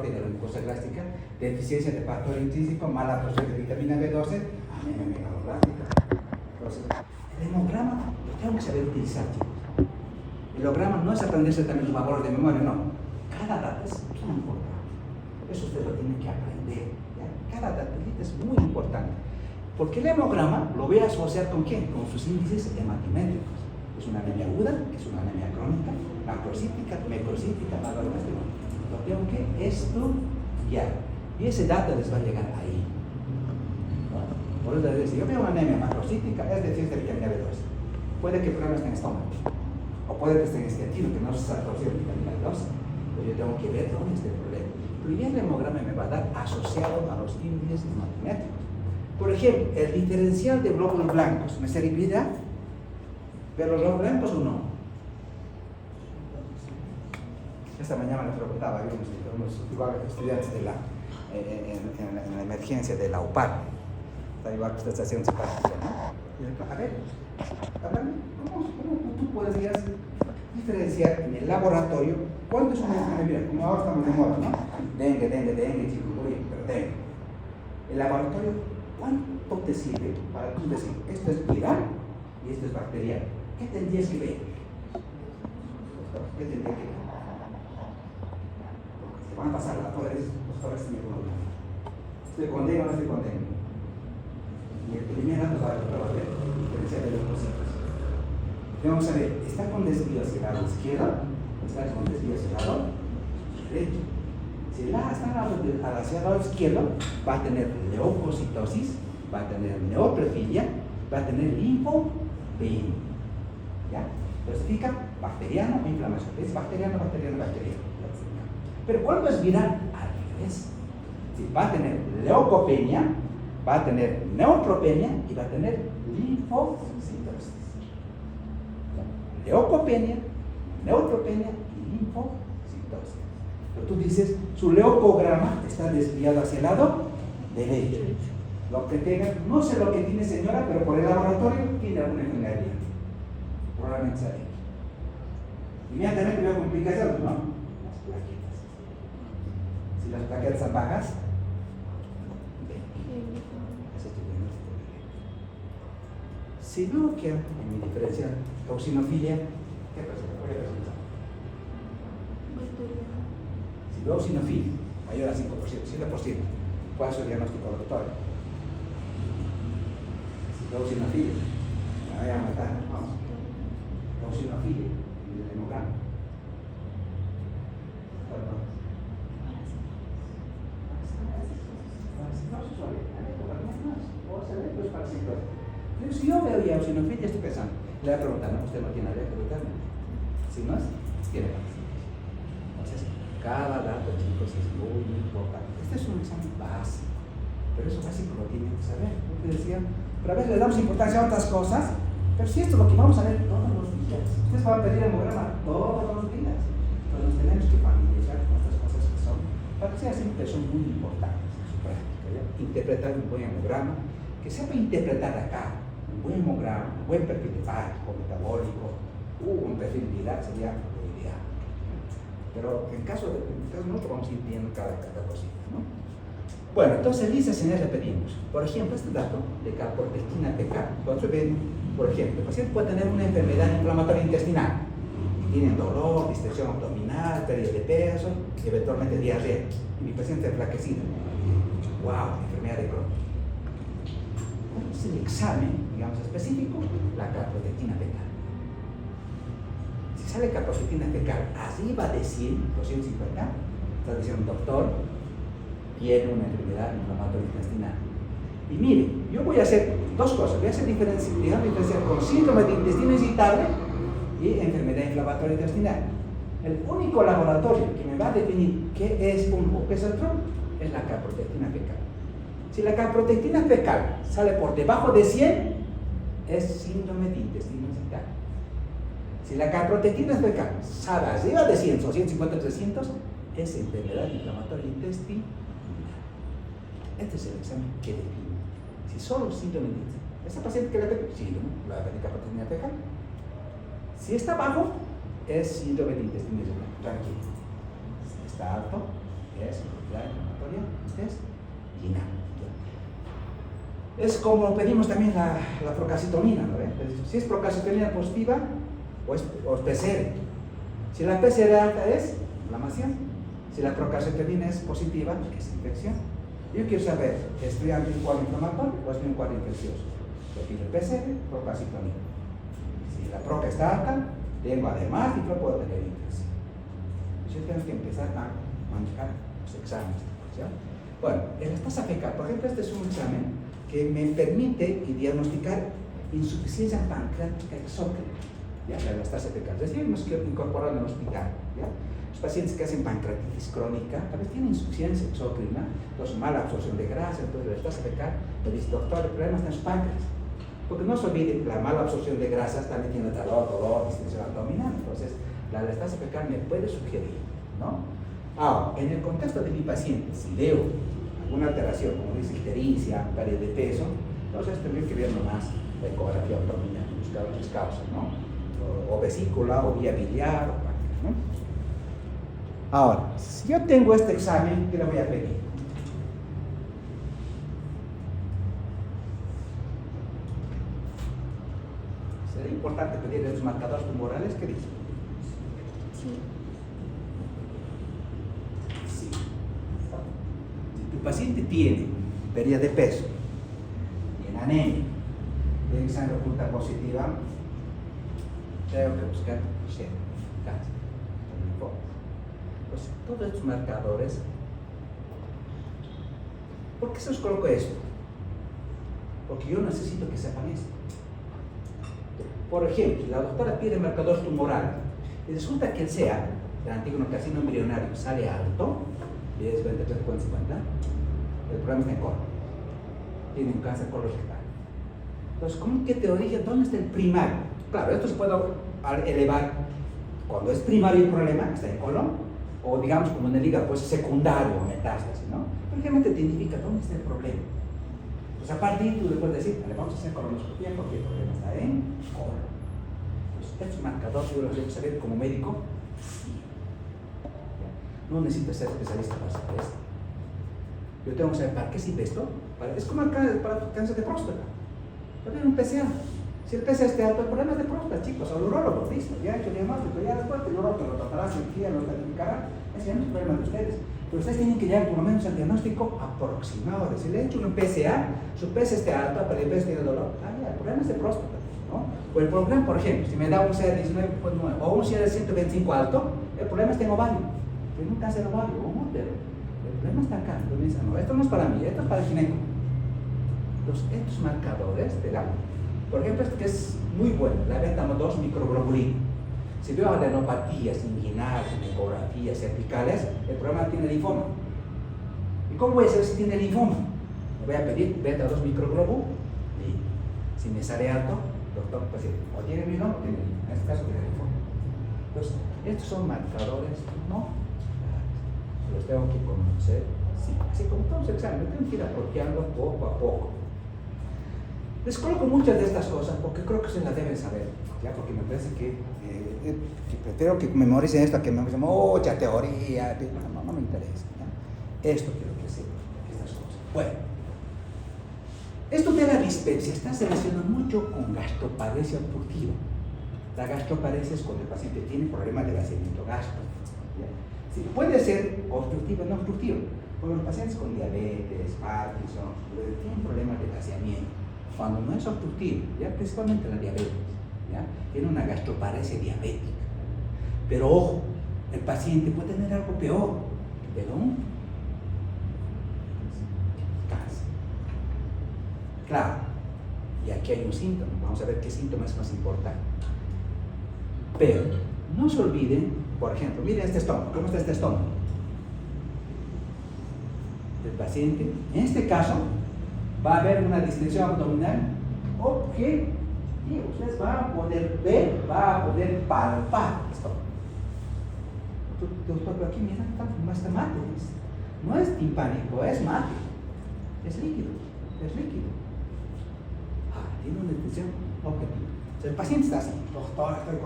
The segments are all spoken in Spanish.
norte y de la glucosa gástrica, deficiencia de factor intrínseco, mala absorción de vitamina B12, anemia megaloblástica. Entonces, el hemograma lo tengo que saber utilizar, chicos. El hemograma no es aprenderse también los valores de memoria, no. Cada dato es bien importante. Eso usted lo tiene que aprender. ¿Ya? Cada datito es muy importante. Porque el hemograma lo voy a asociar con quién? Con sus índices hematimétricos. Es una anemia aguda, es una anemia crónica, macrocítica, microcítica, macrocítica. Lo tengo que estudiar. Y ese dato les va a llegar ahí. Por eso les decía, yo veo una anemia macrocítica, es deficiencia de vitamina B12. Puede que el problema esté en el estómago. O puede que esté en esteatino, que no se está absorbiendo vitamina B12. Pero yo tengo que ver dónde está el problema. Pero ya el hemograma me va a dar asociado a los índices hematimétricos. Por ejemplo, el diferencial de glóbulos blancos, ¿me serviría ver los glóbulos blancos o no? Esta mañana me preguntaba a unos estudiantes de en la emergencia de la UPAR. Está igual que usted está haciendo su práctica, ¿no? A ver, háblame, ¿cómo tú puedes diferenciar en el laboratorio cuándo es una enfermedad? Como ahora estamos de moda, ¿no? Dengue, chikungunya, pero dengue. El laboratorio, ¿cuánto te sirve para tú decir esto es viral y esto es bacteriano? ¿Qué tendrías que ver? ¿Qué tendrías que ver? Porque se van a pasar las flores, los flores tienen problema. ¿Estoy contento o no estoy contento? Y el primer dato va a ver diferenciar de los cositas. Vamos a ver, ¿está con desvío hacia el lado izquierdo? ¿Está con desvío hacia el lado derecho? Si está hacia el lado izquierdo, va a tener leucocitosis, va a tener neotrofilia, va a tener linfopenia. ¿Ya? Entonces, significa bacteriano o inflamación. Es bacteriano. Pero cuando es viral, al revés. Si va a tener leucopenia, va a tener neutropenia y va a tener linfocitosis. Leucopenia, neutropenia y linfocitosis. Pero tú dices, su leucograma está desviado hacia el lado derecho. Lo que tenga, no sé lo que tiene señora, pero por el laboratorio tiene alguna enfermedad. Probablemente sea dengue. Inmediatamente veo complicaciones, ¿no? Las plaquetas. Si las plaquetas están bajas, si no queda en mi diferencial eosinofilia, ¿qué pasa? Si veo eosinofilia mayor a 5%, 7%, ¿cuál es su diagnóstico laboratorio? Si veo eosinofilia, me voy a matar, vamos. Eosinofilia, el hemograma. Si yo veo ya eosinofilia, estoy pensando, le voy a preguntar, ¿no? Usted no tiene alergia, ¿verdad? Si no es, tiene parasitas. Entonces, cada dato, chicos, es muy importante. Este es un examen básico, pero eso básico lo tienen que saber. Yo decía, pero a veces le damos importancia a otras cosas, pero si esto es lo que vamos a ver todos los días. Ustedes van a pedir hemograma todos los días. Entonces nos tenemos que familiarizar con estas cosas que son, para que sea siempre, son muy importantes en su práctica. ¿Ya? Interpretar un buen hemograma, que sepa interpretar acá. Un buen hemograma, un buen perfil hepático, metabólico, un perfil viral sería lo ideal. Pero en caso de nosotros vamos a ir viendo cada cosita, ¿no? Bueno, entonces listas señales repetimos. Por ejemplo, este dato de calprotectina PK. Cuando ven, por ejemplo, el paciente puede tener una enfermedad inflamatoria intestinal. Tiene dolor, distensión abdominal, pérdida de peso y eventualmente diarrea. Y mi paciente enflaquecido. ¡Wow! Enfermedad de Crohn. Es el examen, digamos, específico, la calprotectina fecal. Si sale calprotectina fecal arriba de 100, 250, está diciendo, doctor, tiene una enfermedad inflamatoria intestinal. Y mire, yo voy a hacer dos cosas. Voy a hacer diferenciar con síndrome de intestino irritable y enfermedad inflamatoria intestinal. El único laboratorio que me va a definir qué es uno o qué es otro es la calprotectina fecal. Si la calprotectina fecal sale por debajo de 100, es síndrome de intestino irritable. Si la calprotectina fecal sale arriba de 100, o 150, 300, es enfermedad inflamatoria intestinal. Este es el examen que define. Si solo síndrome de intestino, esta paciente que le pide síndrome, la calprotectina fecal. Si está bajo, es síndrome de intestino irritable. Tranquilo. Si está alto, es Es como pedimos también la procalcitonina, ¿no? Si es procalcitonina positiva o es PCR. Si la PCR alta es inflamación, si la procalcitonina es positiva es infección. Yo quiero saber, ¿estoy ante un cuadro inflamatorio o estoy en un cuadro infeccioso? Yo pido PCR, procalcitonina. Si la proca está alta, tengo además y puedo tener infección. Yo tengo que empezar a manejar los exámenes. ¿Sí? Bueno, el elastasa fecal, por ejemplo, este es un examen que me permite diagnosticar insuficiencia pancreática exócrina, ¿ya? La elastasa fecal. Es decir, hemos incorporado en el hospital, ¿ya? Los pacientes que hacen pancreatitis crónica, a veces tienen insuficiencia exócrina, entonces mala absorción de grasa, entonces la elastasa fecal me dice, doctor, el problema está en su páncreas. Porque no se olvide, la mala absorción de grasas también tiene dolor, distensión abdominal, entonces la elastasa fecal me puede sugerir, ¿no? Ahora, en el contexto de mi paciente, si veo alguna alteración, como dice ictericia, pérdida de peso, entonces tendría que ver nomás la ecografía abdominal, buscar otras causas, ¿no? O vesícula, o vía biliar, o páncreas, ¿no? Ahora, si yo tengo este examen, ¿qué le voy a pedir? Sería importante pedir estos marcadores tumorales, ¿qué dicen? Sí. Si tu paciente tiene pérdida de peso, tiene anemia, tiene sangre oculta positiva, tengo que buscar cáncer. Pues, todos estos marcadores, ¿por qué se os coloco esto? Porque yo necesito que sepan esto. Por ejemplo, la doctora pide marcadores tumorales y resulta que el CA, el antígeno carcinoma embrionario, sale alto, 10, 20, 30, 40, 50, el problema está en colon. Tiene un cáncer colorectal. Entonces, ¿cómo que te origen? ¿Dónde está el primario? Claro, esto se puede elevar cuando es primario el problema, está en colon, o digamos como en el hígado, pues secundario o metástasis, ¿no? Pero realmente te indica dónde está el problema. Pues a partir tú le puedes decir, vale, vamos a hacer colonoscopia porque el problema está en colon. Pues estos marcadores yo los debo saber como médico, sí. No necesito ser especialista para saber esto. Yo tengo que saber para qué sirve esto. Es como el cáncer de próstata. Poner un PSA. Si el PSA está alto, el problema es de próstata, chicos, al urólogo, listo, ya he hecho diagnóstico, ya después el urólogo lo tratará, cirugía, lo calificará, ese ya no es el problema de ustedes. Pero ustedes tienen que llegar por lo menos al diagnóstico aproximado. Si le he hecho un PSA, su PSA está alto, pero el PSA tiene dolor, ya, el problema es de próstata, ¿no? O el problema, por ejemplo, si me da un CA de 19.9 o un CA de 125 alto, el problema está en ovario, tiene un cáncer de ovario o un útero. El problema está acá, entonces me dicen, no, esto no es para mí, esto es para el gineco. Entonces, estos marcadores de la... Por ejemplo, este que es muy bueno, la beta-2 microglobulina. Si veo adenopatías inguinales, en ecografías cervicales, el problema tiene linfoma. ¿Y cómo voy a saber si tiene linfoma? Le voy a pedir beta-2 microglobulina. Si me sale alto, doctor, pues o tiene linfoma o tiene linfoma. En este caso tiene linfoma. Entonces, estos son marcadores no los tengo que conocer. Sí. Así como todos los exámenes, tengo que ir apropiando poco a poco. Les coloco muchas de estas cosas porque creo que ustedes las deben saber, ¿ya? Porque me parece que prefiero que memoricen esto a que memoricen mucha teoría. No me interesa, ¿ya? Esto quiero que sepan, estas cosas. Bueno, esto de la dispepsia está relacionado mucho con gastroparesia obstructiva. La gastroparesia es cuando el paciente tiene problemas de vaciamiento gástrico, ¿ya? Sí, puede ser obstructivo o no obstructivo, porque los pacientes con diabetes, Parkinson, tienen problemas de vaciamiento. Cuando no es obstructivo, ya principalmente la diabetes, ¿ya? Tiene una gastroparesia diabética. Pero ojo, el paciente puede tener algo peor, pero un cáncer. Claro, y aquí hay un síntoma, vamos a ver qué síntoma es más importante. Pero no se olviden, por ejemplo, miren este estómago, ¿cómo está este estómago? El paciente, en este caso, va a haber una distensión abdominal objetiva. Ustedes van a poder ver, van a poder palpar esto. Doctor, pero aquí mira, está mate. No es timpánico, es mate. Es líquido, es líquido. Tiene una distensión objetiva. O sea, el paciente está así, doctor, estoy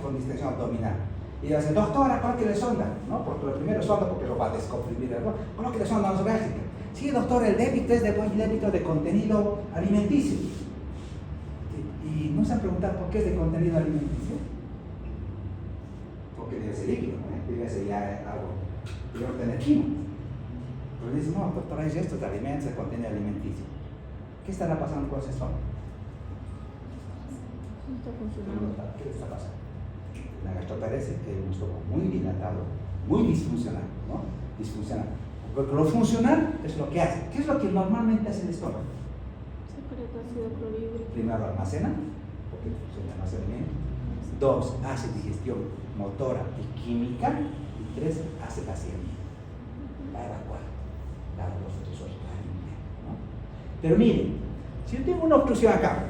con distensión abdominal. Y dice, doctora, colóquele sonda, ¿no? Porque primero sonda porque lo va a descomprimir, ¿no? Colóquele sonda nasogástrica. Sí, doctor, el débito es de buen débito de contenido alimenticio. Y no se han preguntado por qué es de contenido alimenticio. Porque debe ser líquido, ¿no? Debe ser ya algo de orden químico. Pero dicen, no, doctor, es esto de alimentos, de contenido alimenticio. ¿Qué estará pasando con ese estómago? ¿Qué está pasando? La gastroparesia es un estómago muy dilatado, muy disfuncional, ¿no? Disfuncional. Porque lo funcional es lo que hace. ¿Qué es lo que normalmente hace el estómago? Secreta ácido clorhídrico. Primero almacena, porque funciona el almacenamiento. 2, hace digestión motora y química. Y 3, hace vaciamiento. Va a evacuar. Los otros órganos, ¿no? Pero miren, si yo tengo una obstrucción acá,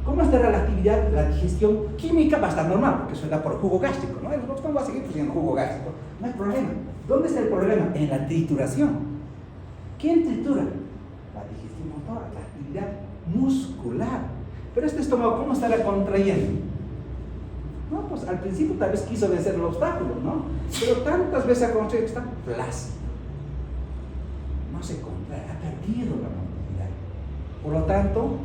¿cómo estará la actividad? La digestión química va a estar normal, porque eso da por jugo gástrico, ¿no? ¿Cómo va a seguir produciendo jugo gástrico? No hay problema. ¿Dónde está el problema? En la trituración. ¿Quién tritura? La digestión motora, la actividad muscular. Pero este estómago, ¿cómo estará contrayendo? No, pues al principio tal vez quiso vencer el obstáculo, ¿no? Pero tantas veces ha contraído que está flácido. No se contrae, ha perdido la motilidad. Por lo tanto,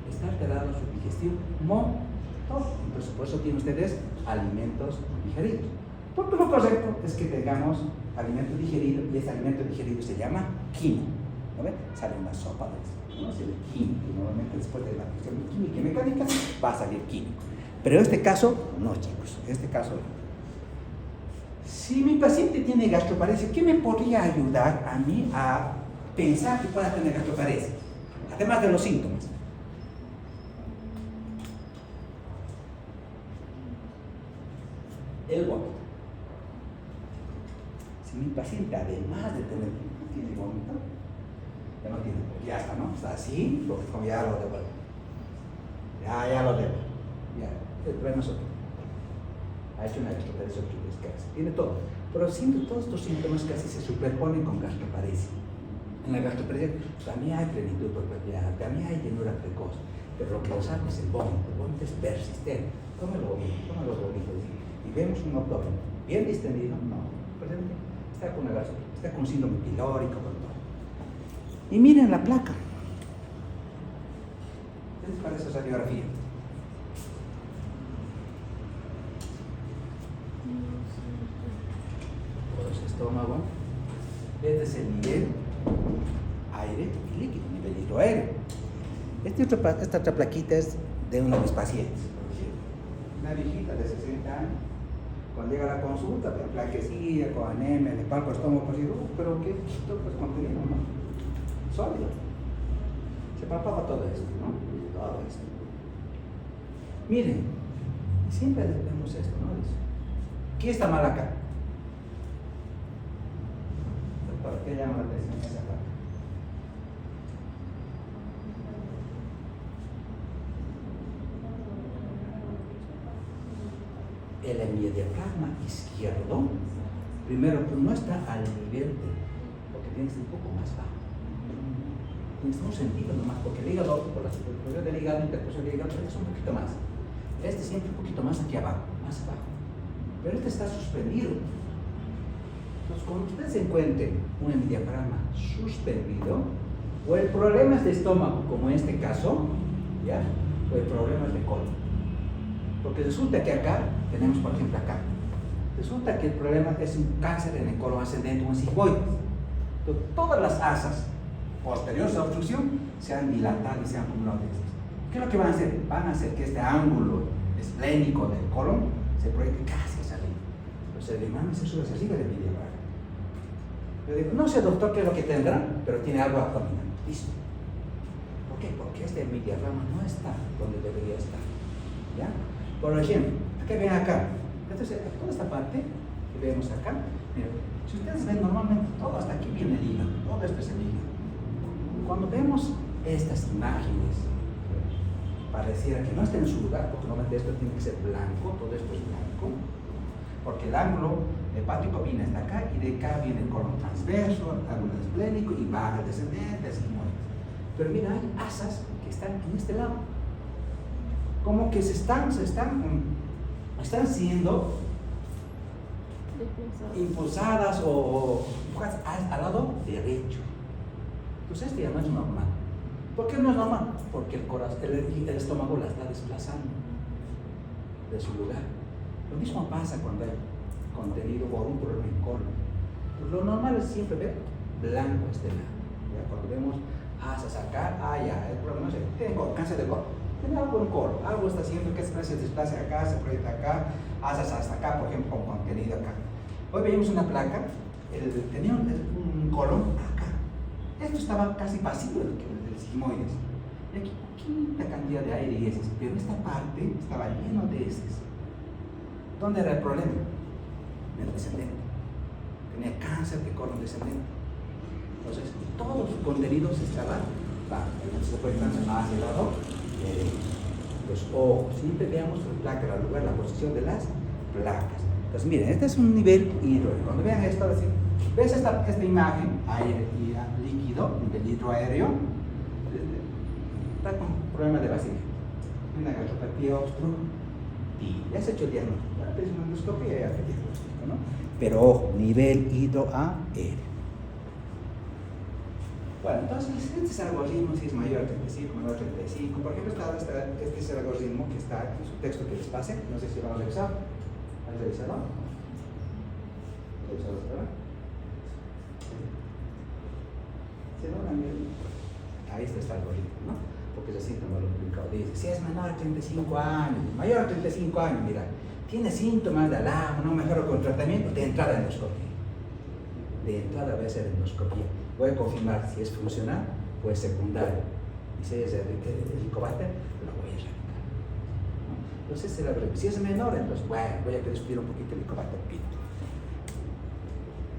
está alterada su digestión motor. Entonces, por eso tienen ustedes alimentos digeridos. Porque lo correcto es que tengamos alimento digerido, y ese alimento digerido se llama quimo. ¿No ven? Sale una sopa de esto, ¿no? Se ve químico. Normalmente después de la cuestión química y mecánica va a salir químico. Pero en este caso, no, chicos. En este caso, no. Si mi paciente tiene gastroparesia, ¿qué me podría ayudar a mí a pensar que pueda tener gastroparesia? Además de los síntomas. El vómito. Si mi paciente, además de tener, tiene vómito, ya no tiene, ya está, ¿no? Está así, como ya lo devuelvo. Ya lo devuelvo. Ya, el problema es otro. Ha hecho una gastroparesia obstructiva, tiene todo. Pero siento todos estos síntomas casi se superponen con gastroparesia. En la gastroparesia también hay plenitud corporal, también hay llenura precoz, pero lo que lo saca es el vómito es persistente. Toma los vómitos. Y vemos un abdomen bien distendido, no, está con una gastroparesia, está con síndrome pilórico, con todo. Y miren la placa. ¿Qué les parece esa radiografía? Estómago, este es el nivel aire y líquido, nivel hidroaéreo. Esta otra plaquita es de uno de mis pacientes. Una viejita de 60 años, cuando llega a la consulta, ve plaquecilla, con anemia, le palpa el estómago, pero qué pues contenido, ¿no? Sólido. Se palpaba todo esto, ¿no? Todo esto. Miren, siempre vemos esto, ¿no? ¿Qué está mal acá? ¿Por qué llama la atención esa placa? El hemidiafragma izquierdo, primero, pues no está al nivel de, porque tiene que ser un poco más bajo. Tiene un sentido nomás, porque el hígado, por la superposición del hígado, interposición del hígado, es un poquito más. Este siempre un poquito más aquí abajo, más abajo. Pero este está suspendido. Entonces, cuando ustedes encuentren un hemidiafragma suspendido, o el problema es de estómago, como en este caso, ¿ya? O el problema es de colon. Porque resulta que acá, tenemos por ejemplo acá, resulta que el problema es un cáncer en el colon ascendente o en sigmoides. Entonces, todas las asas posteriores a la obstrucción se han dilatado y se han acumulado. ¿Qué es lo que van a hacer? Van a hacer que este ángulo esplénico del colon se proyecte casi hacia arriba. Entonces, el imán se sube hacia arriba del hemidiafragma. Yo digo, no sé, doctor, qué es lo que tendrá, pero tiene algo abdominal. Listo. ¿Por qué? Porque este hemidiafragma no está donde debería estar. ¿Ya? Por ejemplo, ¿qué ven acá? Entonces, toda esta parte que vemos acá, miren, si ustedes ven normalmente, todo hasta aquí viene el hígado, todo esto es el hígado. Cuando vemos estas imágenes, pareciera que no está en su lugar, porque normalmente esto tiene que ser blanco, todo esto es blanco, porque el ángulo hepático viene hasta acá y de acá viene el colon transverso, el ángulo esplénico y baja descendente, sigmoides. Pero mira, hay asas que están en este lado, como que se están están siendo Desplazadas. impulsadas o empujadas al lado derecho. Entonces esto ya no es normal. ¿Por qué no es normal? Porque el estómago la está desplazando de su lugar. Lo mismo pasa cuando hay contenido por un problema en colon. Pues lo normal es siempre ver blanco este lado. ¿Ya? Cuando vemos asas acá, ya, el problema es que tengo cáncer de colon. Tiene algo en colon, algo está haciendo que se desplace acá, se proyecta acá, asas hasta acá, por ejemplo, con contenido acá. Hoy veíamos una placa, tenía un colon acá. Esto estaba casi vacío del sigmoides. Y aquí poquita cantidad de aire y heces, pero esta parte estaba lleno de heces. ¿Dónde era el problema? En el descendente. Tenía cáncer de colon descendente. Entonces, todo su contenido se estaba bajo. Entonces, se puede transformar hacia el lado derecho. Los ojos, siempre veamos la placa, el lugar, la posición de las placas. Entonces, miren, este es un nivel hidroaéreo. Cuando vean esto, así, ¿ves esta imagen? Aire y líquido, nivel hidroaéreo. Está con problema de vaciamiento. Una gastropatía obstructiva. Ya se ha hecho el diagnóstico. La endoscopia ya hace el diagnóstico, ¿no? Pero ojo, nivel hidroaéreo. Bueno, entonces este es el algoritmo, si es mayor a 35, menor a 35. Por ejemplo, este es el algoritmo que está en su texto que les pase. No sé si lo han revisado. ¿Han revisado? ¿Revisado hasta ahora? ¿Se lo han visto? Ahí está el algoritmo, ¿no? Porque es así como lo publicado. Dice, si es menor a 35 años, mayor a 35 años, mira, tiene síntomas de alarma, no mejora con tratamiento, de entrada a endoscopia. De entrada va a ser endoscopia. Voy a confirmar si es funcional o es secundario. Y si es helicobacter, lo voy a erradicar. ¿No? Entonces, si es menor, entonces bueno, voy a pedir un poquito de helicobacter pylori.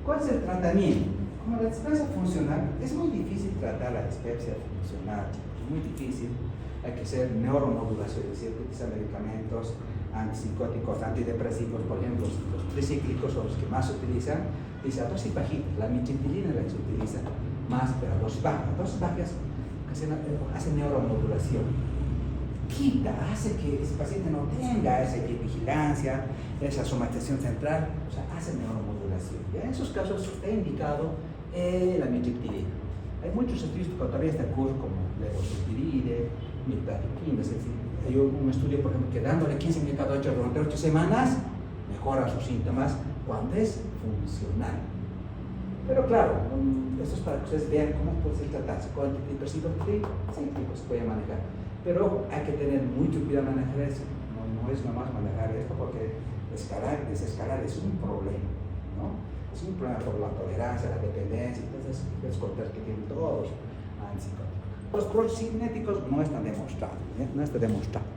¿Cuál es el tratamiento? Como la dispepsia funcional, es muy difícil tratar la dispepsia funcional, chicos, muy difícil. Hay que hacer neuromodulación, es decir, utilizar medicamentos antipsicóticos, antidepresivos, por ejemplo, los tricíclicos son los que más se utilizan. Dice a dosis bajitas, la mitriptilina es la que se utiliza más, pero a dosis bajas. Dosis bajas hacen neuromodulación. Quita, hace que ese paciente no tenga esa vigilancia, esa somatización central, o sea, hace neuromodulación. Y en esos casos está indicado la mitriptilina. Hay muchos estudios que todavía está en curso, como levosultiride, mirtazapina, es decir, hay un estudio, por ejemplo, que dándole 15 mg durante 8 semanas, mejora sus síntomas cuando es funcional. Pero claro, esto es para que ustedes vean cómo puede ser tratado. Con antidepresivos se puede manejar. Pero ojo, hay que tener mucho cuidado al manejar eso. No es nomás manejar esto porque desescalar es un problema, ¿no? Es un problema por la tolerancia, la dependencia, entonces puedes contar que tienen todos antipsicóticos. Los procinéticos no están demostrados, no está demostrado.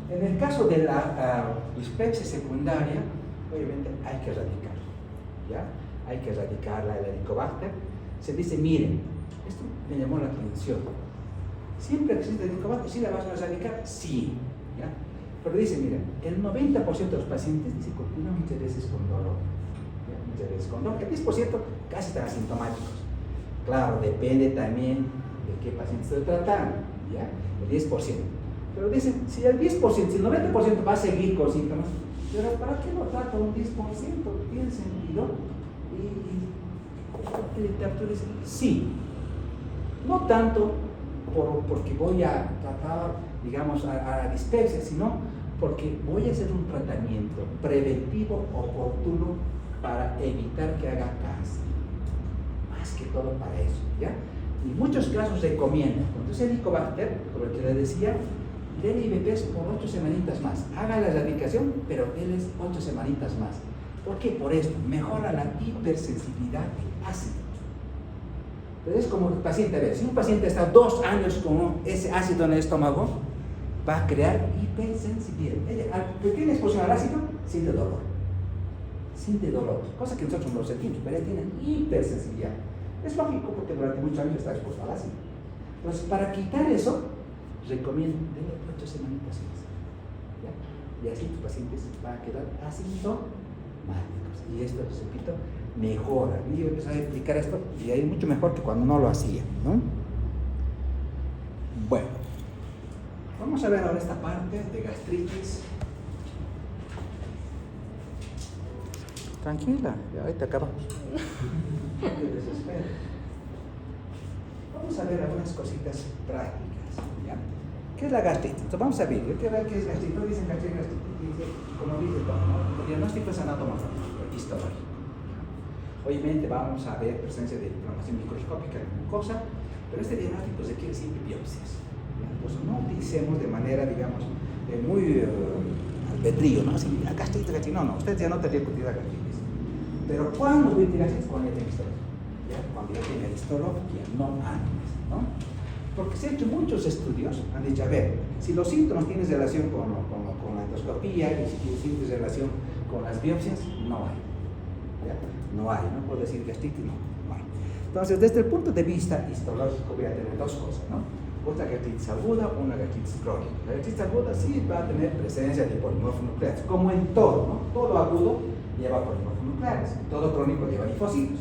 En el caso de la dispepsia secundaria, obviamente hay que erradicarla, ¿ya? Hay que erradicarla, el helicobacter. Se dice, miren, esto me llamó la atención. ¿Siempre existe el helicobacter? ¿Sí la vas a erradicar? Sí, ¿ya? Pero dice, miren, el 90% de los pacientes dice continúan muchas veces con dolor. ¿Ya? Muchas veces con dolor. El 10% casi están asintomáticos. Claro, depende también de qué paciente estoy tratando, ¿ya? El 10%. Pero dicen, si el 10%, si el 90% va a seguir con síntomas, pero ¿para qué lo trata un 10%? ¿Tiene sentido? Y la literatura dice, sí. No tanto porque voy a tratar, digamos, a la dispepsia, sino porque voy a hacer un tratamiento preventivo oportuno para evitar que haga cáncer. Más que todo para eso, ¿ya? Y en muchos casos recomiendan, cuando es helicobacter, por lo que les decía, dele IVPs por 8 semanitas más. Haga la erradicación, pero déles 8 semanitas más. ¿Por qué? Por esto, mejora la hipersensibilidad al ácido. Entonces, como el paciente, a ver, si un paciente está 2 años con ese ácido en el estómago, va a crear hipersensibilidad. Al pequeña exposición al ácido, siente dolor. Siente dolor, cosa que nosotros no sentimos, pero ellos tienen hipersensibilidad. Es lógico porque durante muchos años está expuesto al ácido. Entonces, para quitar eso, recomiendo denle 8 semanitas más. ¿Ya? Y así tus pacientes van a quedar asintomáticos. Y esto, les repito, mejora. Y yo empecé a explicar esto y ahí mucho mejor que cuando no lo hacía, ¿no? Bueno, vamos a ver ahora esta parte de gastritis Tranquila, ya ahorita acabamos. Qué desespero. Vamos a ver algunas cositas prácticas. ¿Ya? ¿Qué es la gastritis? Entonces vamos a ver. Yo quiero ver qué es gastritis. No dicen gastritis, como dice todo, ¿no? El diagnóstico es anatomológico, histológico. Obviamente vamos a ver presencia de inflamación microscópica en la mucosa, pero este diagnóstico requiere siempre biopsias. ¿Ya? Entonces no utilicemos de manera, digamos, muy albedrío, ¿no? Así, gastritis, no, usted ya no tendría que utilizar gastritis. Pero ¿cuándo voy a utilizar gastritis? Cuando ya tenga histología. ¿Ya? Cuando ya tenga histología, no antes, ¿no? Porque se han hecho muchos estudios, han dicho, a ver, si los síntomas tienen relación con la endoscopía y si tienen relación con las biopsias, no hay. ¿Ya? No hay, no puedo decir gastritis, no hay. Entonces, desde el punto de vista histológico voy a tener dos cosas, ¿no? Otra gastritis aguda, una gastritis crónica. La gastritis aguda sí va a tener presencia de polimorfos nucleares, como en todo, ¿no? Todo agudo lleva polimorfos nucleares, todo crónico lleva linfocitos.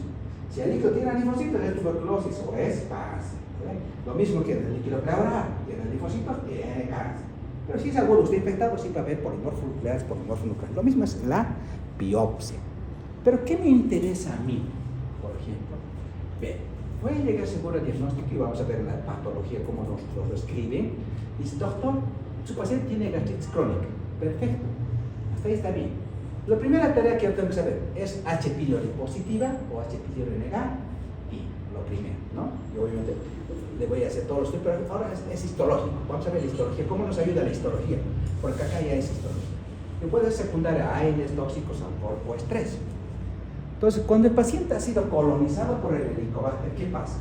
Si el líquido tiene linfocitos es tuberculosis o es cáncer. Lo mismo que en el líquido pleural, tiene linfocitos, tiene cáncer. Pero si es agudo, usted infectado, sí va a haber polimorfos nucleares. Lo mismo es la biopsia. Pero ¿qué me interesa a mí, por ejemplo? Bien, voy a llegar seguro al diagnóstico y vamos a ver la patología, cómo nos lo describe. Dice, doctor, su paciente tiene gastritis crónica. Perfecto, hasta ahí está bien. La primera tarea que yo tengo que saber es H. pylori positiva o H. pylori negativa. Y lo primero, ¿no? Y obviamente le voy a hacer todos los estudios, pero ahora es histológico. Vamos a ver la histología, cómo nos ayuda la histología, porque acá ya es histología. Que puede secundar a aires tóxicos, alcohol o estrés. Entonces, cuando el paciente ha sido colonizado por el helicobacter, ¿qué pasa?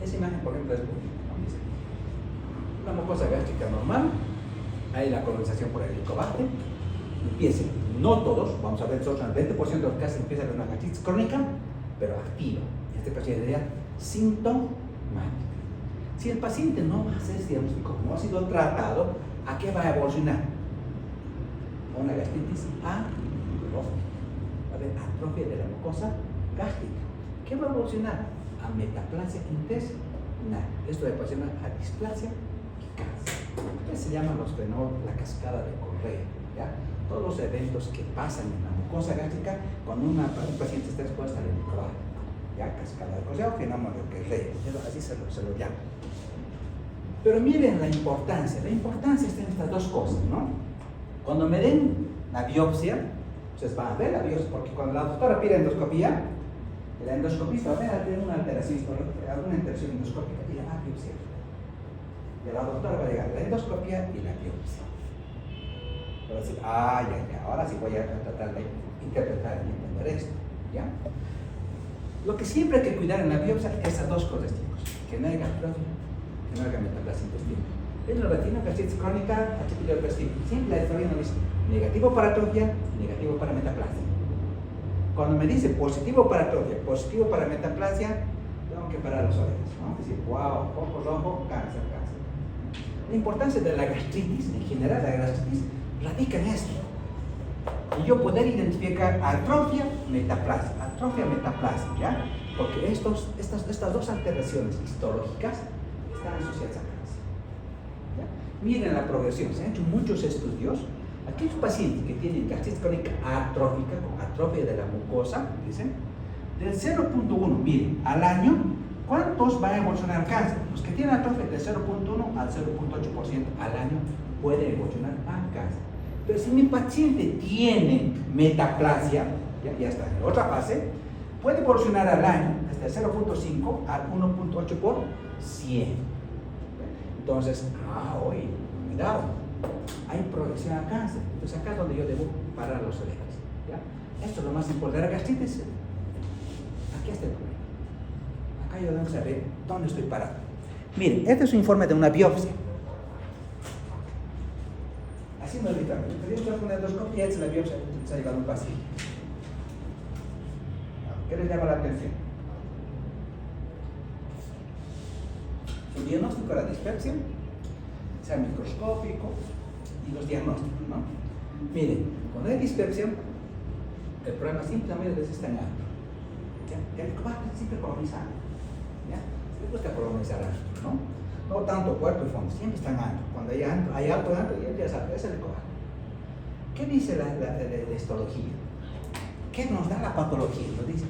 Esa imagen, por ejemplo, es una mucosa gástrica normal, hay la colonización por el helicobacter, empieza, no todos, vamos a ver, nosotros el 20% de los casos empieza con una gastritis crónica, pero activa. En este caso sería sintomática. Si el paciente no va a hacer ese diagnóstico, no ha sido tratado, ¿a qué va a evolucionar? Una gastritis atrófica. Va a haber atrofia de la mucosa gástrica. ¿Qué va a evolucionar? A metaplasia intestinal. Esto va a evolucionar a displasia y cáncer. Entonces se llaman los fenómenos, la cascada de Correa. ¿Ya? Todos los eventos que pasan en la mucosa gástrica cuando un paciente está expuesto al helicobacter. Ya, cascada de Correa o fenómeno de Correa. Así se lo llama. Pero miren la importancia está en estas dos cosas, ¿no? Cuando me den la biopsia, ustedes van a ver la biopsia, porque cuando la doctora pide endoscopía, el endoscopista va a ver una alteración histológica, alguna alteración endoscópica y la va a biopsiar. Y la doctora va a llegar la endoscopía y la biopsia. Va a decir, ahora sí voy a tratar de interpretar y entender esto, ¿ya? Lo que siempre hay que cuidar en la biopsia es esas dos cosas, chicos, que no haya atrofia, que no haya metaplasia intestinal. En la retina, gastritis crónica, H. pylori positiva. Siempre la historia nos dice negativo para atrofia, negativo para metaplasia. Cuando me dice positivo para atrofia, positivo para metaplasia, tengo que parar las orejas, ¿no? Decir, wow, foco rojo, cáncer. La importancia de la gastritis, en general la gastritis, radica en esto. Y yo poder identificar atrofia, metaplasia, ¿ya? Porque estas dos alteraciones histológicas están asociadas a cáncer. ¿Ya? Miren la progresión, se han hecho muchos estudios. Aquellos pacientes que tienen gastritis crónica atrófica, con atrofia de la mucosa, dicen, del 0.1, miren, al año, ¿cuántos van a evolucionar cáncer? Los que tienen atrofia del 0.1 al 0.8% al año pueden evolucionar a cáncer. Pero si mi paciente tiene metaplasia, ya está en otra fase, puede evolucionar al año desde el 0.5 al 1.8 por 100. Entonces, cuidado, hay progresión a cáncer. Entonces acá es donde yo debo parar las orejas. ¿Ya? Esto es lo más importante. La gastritis, aquí está el problema. Acá yo debo saber dónde estoy parado. Miren, este es un informe de una biopsia. Así me olvidaba. Yo estoy con la endoscopia, esta es la biopsia que se ha llevado un paciente. ¿Qué les llama la atención? Su diagnóstico era dispepsia, sea microscópico y los diagnósticos, ¿no? Miren, cuando hay dispepsia, el problema simplemente es está en alto. El helicobacter siempre coloniza, ¿ya? Le gusta colonizar alto, ¿no? no tanto cuerpo y fondo, siempre están alto. Cuando hay alto, ya sabe, es el ecobaje. ¿Qué dice la histología? ¿Qué nos da la patología? Nos dice,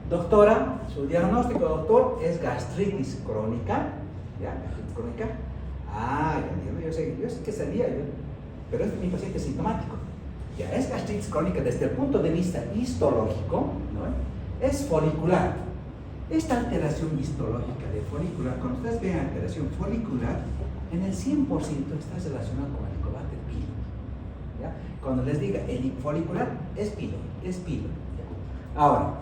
doctora, su diagnóstico, doctor, es gastritis crónica. ¿Ya? Gastritis crónica. Ah, yo sé que sabía yo, pero es mi paciente sintomático. Ya es gastritis crónica desde el punto de vista histológico, ¿no? Es folicular. Esta alteración histológica de folicular, cuando ustedes vean alteración folicular, en el 100% está relacionado con el Helicobacter pylori. ¿Ya? Cuando les diga el folicular, es pylori, es pylori. Ahora,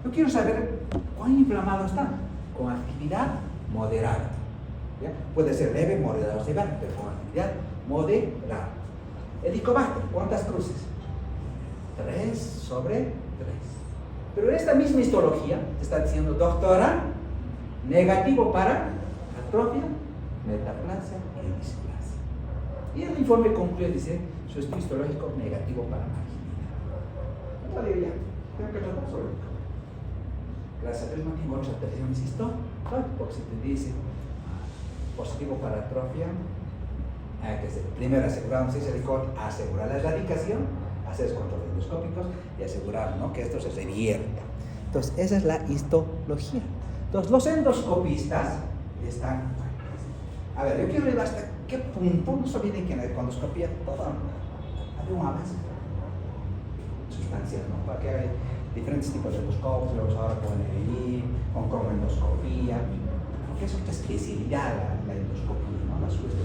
yo quiero saber cuán inflamado está, con actividad moderada. ¿Ya? Puede ser leve, moderada o severa, pero con actividad moderada. Helicobacter, ¿cuántas cruces? 3 sobre 3. Pero esta misma histología te está diciendo, doctora, negativo para atrofia, metaplasia y displasia. Y el informe concluye, dice, su estudio histológico negativo para marginidad. Entonces digo, ya, tengo que tratar sobre el gracias a Dios no tengo otras alteraciones histológicas, porque si te dice positivo para atrofia, que es primero asegurar, asegurar la erradicación, hacer controles endoscópicos y asegurar, ¿no?, que esto se revierta. Entonces, esa es la histología. Entonces, los endoscopistas están... A ver, yo quiero ir hasta qué punto, no se olviden que en la endoscopía todo había un avance sustancial, ¿no? Para que hay diferentes tipos de endoscopios, ahora con NBI, con cromoendoscopía, porque es otra especialidad la endoscopía, ¿no? La endoscopía.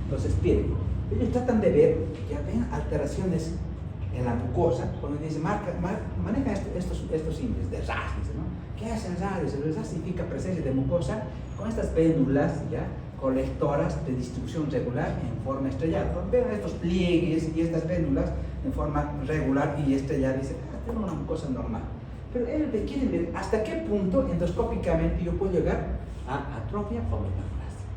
Entonces, miren, ellos tratan de ver, ya ven alteraciones en la mucosa, cuando dice, maneja estos índices de RAS, dice, ¿no? ¿Qué hace el RAS? El RAS significa presencia de mucosa con estas vénulas, ¿ya?, colectoras de distribución regular en forma estrellada. Cuando ven estos pliegues y estas vénulas en forma regular y estrellada, dicen, tengo una mucosa normal. Pero ellos quieren ver hasta qué punto endoscópicamente yo puedo llegar a atrofia o metaplasia.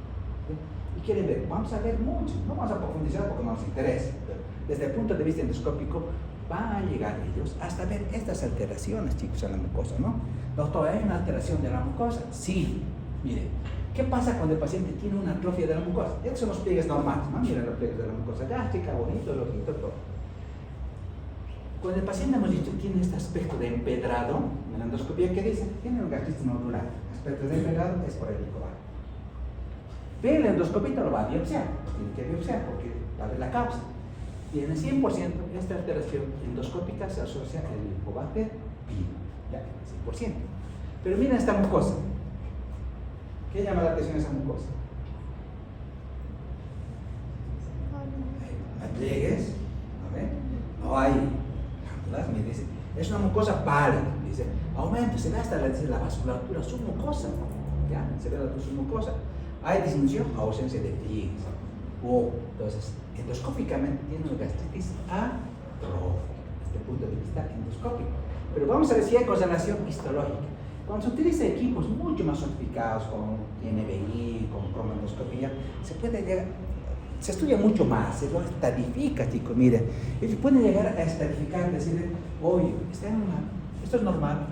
Y quieren ver, vamos a ver mucho, no vamos a profundizar porque no nos interesa, pero desde el punto de vista endoscópico van a llegar ellos hasta ver estas alteraciones, chicos, en la mucosa, ¿no? Doctor, ¿hay una alteración de la mucosa? Sí. Mire, ¿qué pasa cuando el paciente tiene una atrofia de la mucosa? Estos son los pliegues normales, ¿no? Miren los pliegues de la mucosa gástrica, bonito, el ojito, todo. Cuando el paciente, hemos dicho, tiene este aspecto de empedrado, en la endoscopía, ¿qué dice? Tiene un gastritis nodular. Aspecto de empedrado es por el Helicobacter. Pero el endoscopista lo va a biopsiar, tiene que biopsiar porque va a ver la causa. Y en el 100% esta alteración endoscópica se asocia al Helicobacter pylori, ya, 100%. Pero miren esta mucosa. ¿Qué llama la atención a esa mucosa? Hay pliegues, ¿no hay? Me dice, es una mucosa pálida, dice, aumenta, se ve hasta la vasculatura submucosa, ¿ya? Se ve la submucosa. Hay disminución o ausencia de pliegues. Entonces, endoscópicamente tiene una gastritis atrófica, desde el punto de vista endoscópico. Pero vamos a ver si hay correlación histológica. Cuando se utiliza equipos mucho más sofisticados, con NBI, con cromoendoscopía, se estudia mucho más, se lo estadifica, chicos. Miren, ellos pueden llegar a estadificar, decir, oye, esto es normal,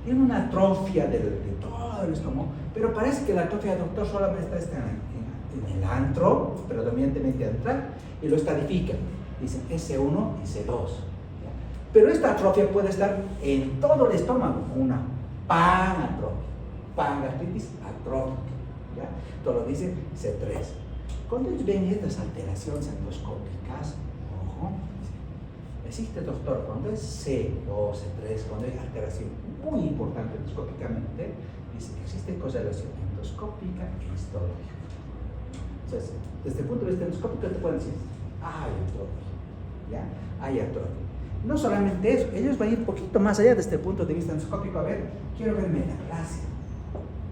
tiene una atrofia de todo el estómago, pero parece que la atrofia, doctor, solamente está en el antro, predominantemente antral, y lo estadifican. Dicen S1 y C2. ¿Ya? Pero esta atrofia puede estar en todo el estómago, una pangastritis atrófica. ¿Ya? Todo lo dice C3. Cuando ellos ven estas alteraciones endoscópicas, ojo, existe, doctor, cuando es C2, C3, cuando hay alteración muy importante endoscópicamente, dice, existe correlación endoscópica e histológica. Entonces, desde el punto de vista endoscópico te pueden decir, hay atrofia, ¿ya? Hay atrofia. No solamente eso, ellos van a ir un poquito más allá desde el punto de vista endoscópico, a ver, quiero ver metaplasia.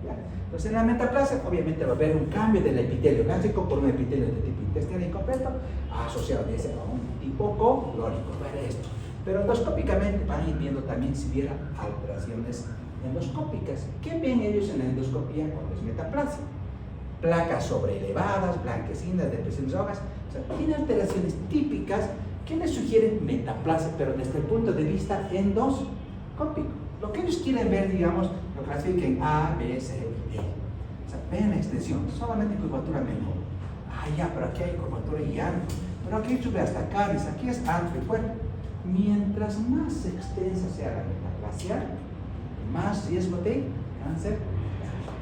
¿Ya? Entonces, en la metaplasia, obviamente va a haber un cambio del epitelio gástrico por un epitelio de tipo intestino incompleto, asociado a un tipo colórico, ver esto. Pero endoscópicamente van a ir viendo también si hubiera alteraciones endoscópicas. ¿Qué ven ellos en la endoscopía cuando es metaplasia? Placas sobreelevadas, blanquecinas, depresiones rojas, o sea, tiene alteraciones típicas que les sugieren metaplasia, pero desde el punto de vista endoscópico. Lo que ellos quieren ver, digamos, lo clasifican en A, B, C y D. O sea, vean la extensión, solamente curvatura menor. Ah, ya, pero aquí hay curvatura y ancho. Pero aquí sube hasta acá, dice, aquí es ancho y fuerte. Mientras más extensa sea la metaplasia, más riesgo de cáncer gástrico.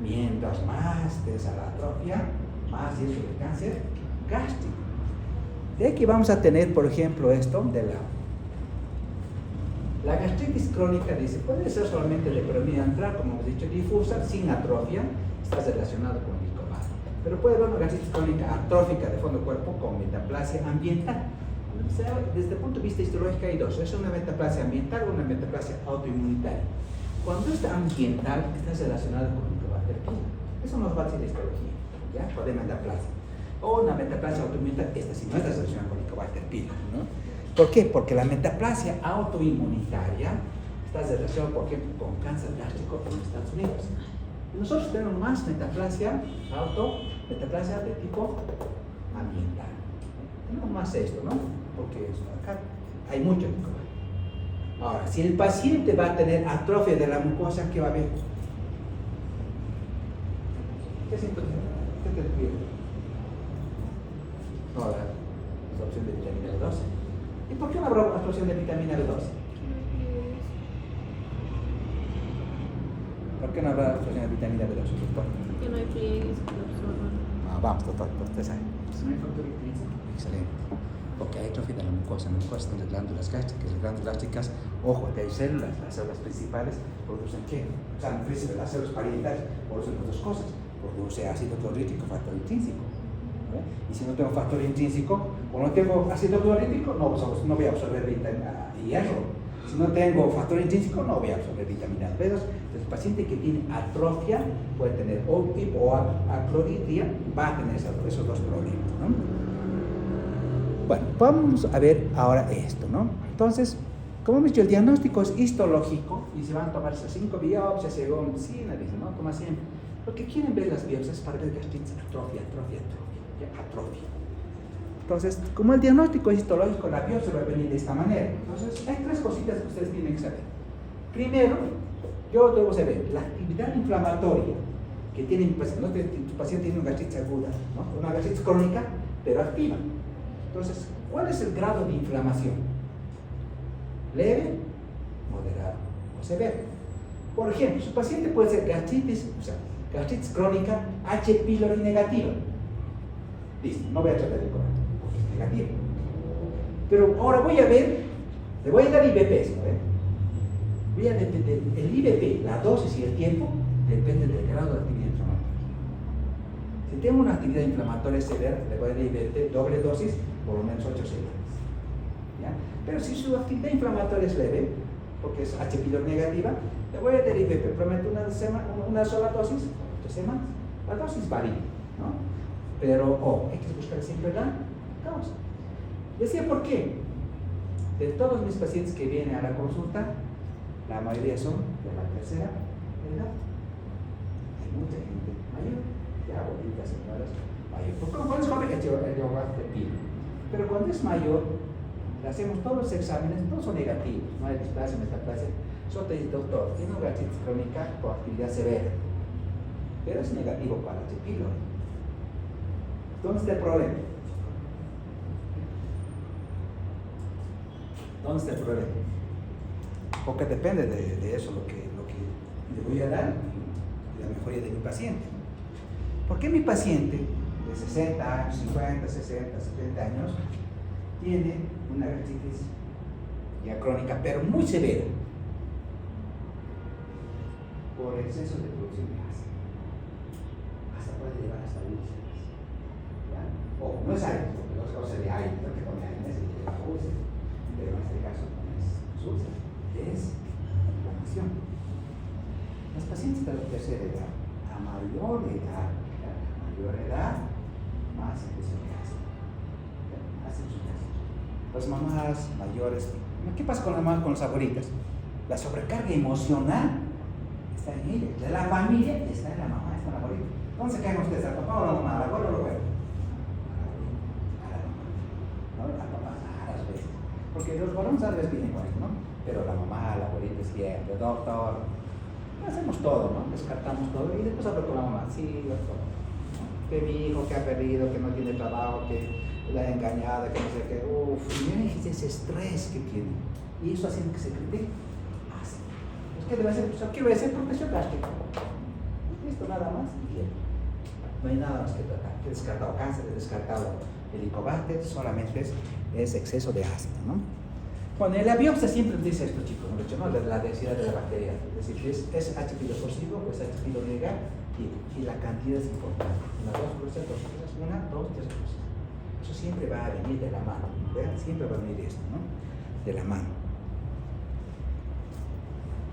Mientras más extensa la atrofia, más riesgo de cáncer gástrico. De aquí vamos a tener, por ejemplo, esto de la gastritis crónica, dice, puede ser solamente de predominio antral, como hemos dicho, difusa, sin atrofia, está relacionado con el licopado. Pero puede haber una gastritis crónica atrófica de fondo cuerpo con metaplasia ambiental. Desde el punto de vista histológico hay dos, es una metaplasia ambiental o una metaplasia autoinmunitaria. Cuando está ambiental, está relacionado con el licobacter. Eso nos va a decir la histología, ¿ya? Por metaplasia. O una metaplasia autoinmunitaria, esta sí no está relacionada con el licobacter pylori, ¿no? ¿Por qué? Porque la metaplasia autoinmunitaria está relacionada, por ejemplo, con cáncer gástrico en los Estados Unidos. Nosotros tenemos más metaplasia de tipo ambiental. Tenemos más esto, ¿no? Porque acá hay mucho licobacter. Ahora, si el paciente va a tener atrofia de la mucosa, ¿qué va a haber? ¿Qué síntomas? ¿Qué te refieres? Ahora, absorción de vitamina B12. ¿Y por qué no habrá absorción de vitamina B12? ¿Por qué no habrá absorción de vitamina B12, doctor? Que no hay pliegues que lo absorban. Vamos, doctor, usted sabe. No hay factor intrínseco. Excelente. Porque hay atrofia de la mucosa. En la mucosa están las glándulas gástricas. Las glándulas gástricas, ojo, que hay células. Las células principales producen ¿qué? O sea, las células parietales producen dos cosas. Produce ácido clorhídrico, factor intrínseco. Y si no tengo factor intrínseco, o no tengo ácido clorhídrico, no voy a absorber hierro. Si no tengo factor intrínseco, no voy a absorber vitamina B2. Entonces, el paciente que tiene atrofia puede tener o acloridria, va a tener esos dos problemas, ¿no? Bueno, vamos a ver ahora esto, ¿no? Entonces, como hemos dicho, el diagnóstico es histológico y se van a tomar esas 5 biopsias según dice, ¿no? Toma siempre. Porque quieren ver las biopsias para ver gastritis, atrofia. Entonces, como el diagnóstico es histológico, la biopsia va a venir de esta manera. Entonces, hay 3 cositas que ustedes tienen que saber. Primero, yo debo saber la actividad inflamatoria que tiene mi paciente. No, tu paciente tiene una gastritis aguda, ¿no? Una gastritis crónica, pero activa. Entonces, ¿cuál es el grado de inflamación? ¿Leve, moderado o severo? Por ejemplo, su paciente puede ser gastritis crónica H. pylori negativa. Listo, no voy a tratar de correr, porque es negativo. Pero ahora voy a ver, le voy a dar IBP, voy a depender, el IBP, la dosis y el tiempo, depende del grado de actividad inflamatoria. Si tengo una actividad inflamatoria severa, le voy a dar IBP, doble dosis, por lo menos 8 semanas. ¿Ya? Pero si su actividad inflamatoria es leve, porque es H. pylori negativa, le voy a dar IBP, prometo una sola dosis, 8 semanas. La dosis varía, ¿no? Pero hay que buscar siempre la causa. Decía por qué. De todos mis pacientes que vienen a la consulta, la mayoría son de la tercera edad. Hay mucha gente mayor, ya abuelitas, señoras, mayor. Porque cuando es joven, el pilo. Pero cuando es mayor, le hacemos todos los exámenes, todos son negativos. No hay displasia, metaplasia. Solo te dice, doctor, tiene una gastritis crónica con actividad severa. Pero es negativo para H. pylori. ¿Dónde está el problema? ¿Dónde está el problema? Porque depende de eso lo que le voy a dar y la mejoría de mi paciente. ¿Por qué mi paciente de 60 años, 50, 60, 70 años tiene una gastritis ya crónica, pero muy severa? Por exceso de producción de gas. Hasta puede llevar hasta úlceras. O no es aire, porque los cosas de aire, porque con aire se lleva úlceras, pero en este caso no es úlceras, es inflamación. Los pacientes de la tercera edad, a mayor edad, más infección gástrica. Las mamás mayores, ¿qué pasa con la mamá con las abuelitas? La sobrecarga emocional está en ella, de la familia está en la mamá, está en la abuelita. ¿Dónde se caen ustedes? ¿Al papá o a la mamá? ¿Al abuelo o al abuelo? Porque los varones a veces vienen con eso, ¿no? Pero la mamá, la abuelita es siempre, doctor, Hacemos todo, ¿no? Descartamos todo y después hablo con la mamá, sí, doctor, ¿no? Que mi hijo que ha perdido, que no tiene trabajo, que la ha engañado, que no sé qué, y miren ese estrés que tiene. Y eso hace que se critique. Así. Pues, ¿qué debe hacer? Pues, ¿qué debe hacer? Protección gástrica. Listo, nada más. Bien. No hay nada más que tratar. He descartado cáncer, he descartado helicobacter, solamente es exceso de ácido, ¿no? Bueno, en la biopsia siempre dice esto, chicos, ¿no? La densidad de la bacteria, es decir, es H. pylori positivo o es H. pylori negativo, y la cantidad es importante. Las dos cosas, una, dos, tres cosas. Eso siempre va a venir de la mano, ¿verdad? Siempre va a venir esto, ¿no? De la mano.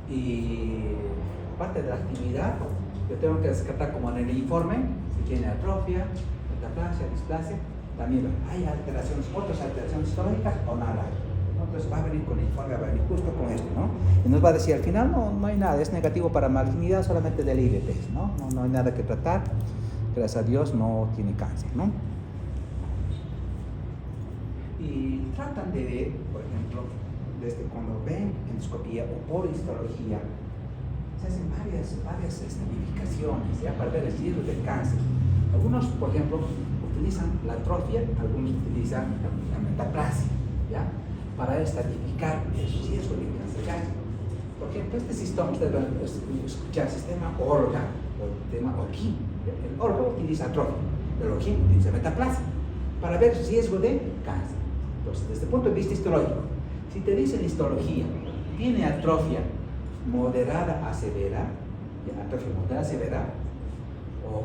Y parte de la actividad, yo tengo que descartar como en el informe, si tiene atrofia, metaplasia, displasia, también hay alteraciones, otras alteraciones histológicas o nada. Entonces va a venir con el informe, va a venir justo con esto, ¿no? Y nos va a decir al final, no hay nada, es negativo para malignidad, solamente del IBT, ¿no? No hay nada que tratar, gracias a Dios no tiene cáncer, ¿no? Y tratan de ver, por ejemplo, desde cuando ven endoscopía o por histología, se hacen varias verificaciones, ¿ya? Para ver el riesgo del cáncer. Algunos, por ejemplo, utilizan la atrofia, algunos utilizan la metaplasia, ¿ya? Para estratificar el riesgo de cáncer gástrico. Por ejemplo, este sistema, ustedes van a escuchar sistema ORGA o el tema ORGIM. El ORGA utiliza atrofia, el ORGIM utiliza metaplasia para ver el riesgo de cáncer. Entonces, desde el punto de vista histológico, si te dicen histología, tiene atrofia moderada a severa, atrofia moderada a severa, o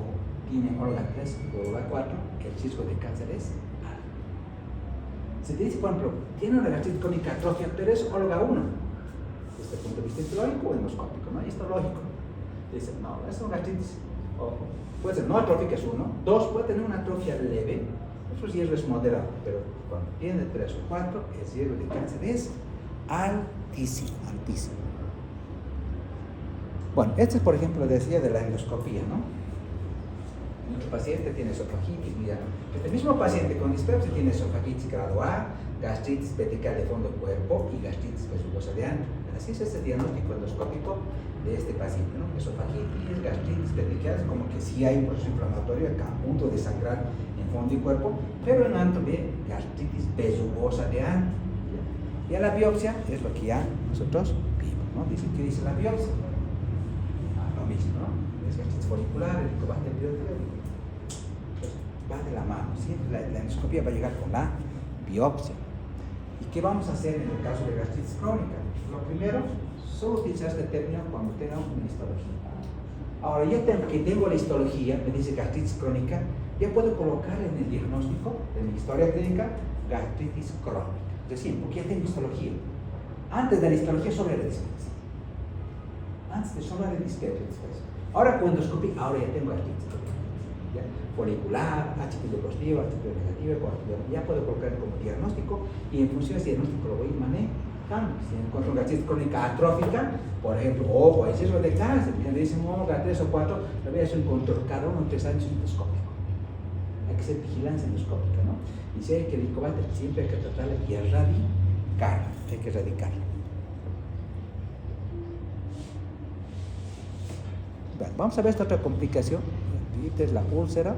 tiene ORGA 3 o ORGA 4, el riesgo de cáncer es alto. Si te dice, por ejemplo, tiene una gastritis crónica atrofia, pero es ORGA 1, desde el punto de vista histológico o endoscópico, ¿no? Histológico. Dice, no, es una gastritis, ojo, puede ser no atrófica, es 1, 2, puede tener una atrofia leve, eso riesgo es moderado, pero cuando tiene 3 o 4, el riesgo de cáncer es altísimo, altísimo. Bueno, este es, por ejemplo, decía de la endoscopía, ¿no? Nuestro paciente tiene esofagitis, mira, este mismo paciente con dispepsia tiene esofagitis grado A, gastritis vertical de fondo de cuerpo y gastritis besugosa de ano. Así es el diagnóstico endoscópico de este paciente, ¿no? Esofagitis, gastritis vertical, como que sí hay un proceso inflamatorio acá, a punto de sangrar en fondo y cuerpo, pero en alto de gastritis besugosa de ano. Y a la biopsia es lo que ya nosotros vimos, ¿no? ¿Qué dice la biopsia? Lo mismo, ¿no? Es gastritis folicular, helicobacter pylori. Va de la mano, siempre la endoscopia va a llegar con la biopsia. ¿Y qué vamos a hacer en el caso de gastritis crónica? Lo primero, solo utilizar este término cuando tenga una histología. Ahora, ya que tengo la histología, me dice gastritis crónica, ya puedo colocar en el diagnóstico, en mi historia clínica, gastritis crónica. Es decir, porque ya tengo histología. Antes de la histología solo era dispepsia. Antes de solo era dispepsia. Ahora con endoscopia, ahora ya tengo gastritis crónica. ¿Ya? Folicular, H. pylori positivo, H. pylori negativo, ya puedo colocar como diagnóstico y en función de ese diagnóstico lo voy manejando. Si encuentro una gastritis crónica atrófica, por ejemplo, ojo, hay riesgo de cáncer, me dicen, ORGA 3 o 4, lo voy a hacer un control cada 1 o 3 años endoscópico. Hay que hacer vigilancia endoscópica, ¿no? Y si hay que el helicobacter, siempre hay que tratarla y erradicarla, hay que erradicarla. Bueno, vamos a ver esta otra complicación. Esta es la úlcera.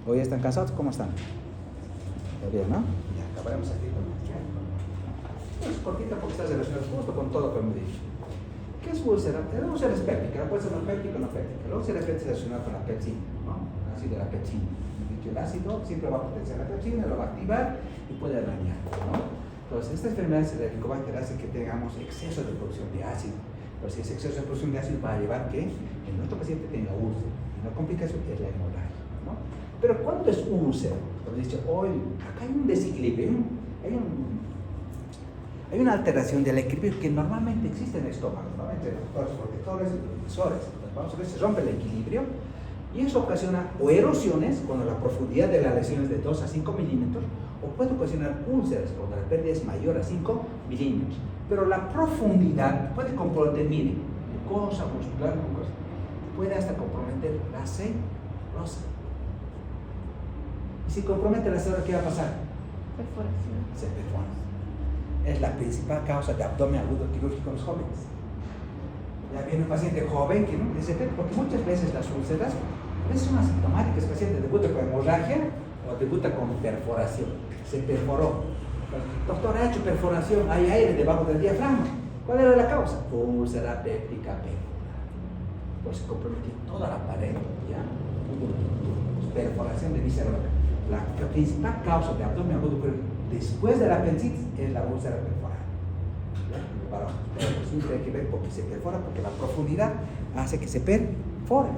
¿Hoy están cansados? ¿Cómo están? ¿Está bien, no? Ya acabaremos aquí con es cortita porque está relacionado justo con todo lo que hemos dicho. ¿Qué es úlcera? La úlcera es péptica, puede ser no péptica o no péptica. La úlcera péptica está relacionada con la pepsina, ¿no? El ácido de la pepsina. El ácido siempre va a potenciar la pepsina, lo va a activar y puede dañar, ¿no? Entonces, esta enfermedad de helicobacter hace que tengamos exceso de producción de ácido. Entonces, ese exceso de producción de ácido va a llevar que nuestro paciente tenga úlcera. Y la complicación es la hemorragia, ¿no? Pero ¿cuánto es úlcera? Como he dicho, hoy acá hay un desequilibrio, hay una alteración del equilibrio que normalmente existe en el estómago, ¿no? Entre los factores protectores y los profesores. Entonces, vamos a ver, se rompe el equilibrio y eso ocasiona o erosiones cuando la profundidad de la lesión es de 2 a 5 milímetros o puede ocasionar úlceras cuando la pérdida es mayor a 5 milímetros. Pero la profundidad puede comprometer, miren, mucosa, muscular, mucosa, puede hasta comprometer la serosa. Y si compromete la serosa, ¿qué va a pasar? Perforación. Se perfora. Es la principal causa de abdomen agudo quirúrgico en los jóvenes. Ya viene un paciente joven que no dice, porque muchas veces las úlceras son asintomáticas. El paciente debuta con hemorragia o debuta con perforación. Se perforó. Doctor, ha hecho perforación, hay aire debajo del diafragma. ¿Cuál era la causa? Úlcera péptica pélvica. Pues se comprometió toda la pared, ¿ya? Perforación de víscera. La principal causa de abdomen agudo después de la apendicitis es la úlcera perforada. Pero siempre hay que ver por qué se perfora, porque la profundidad hace que se perfore.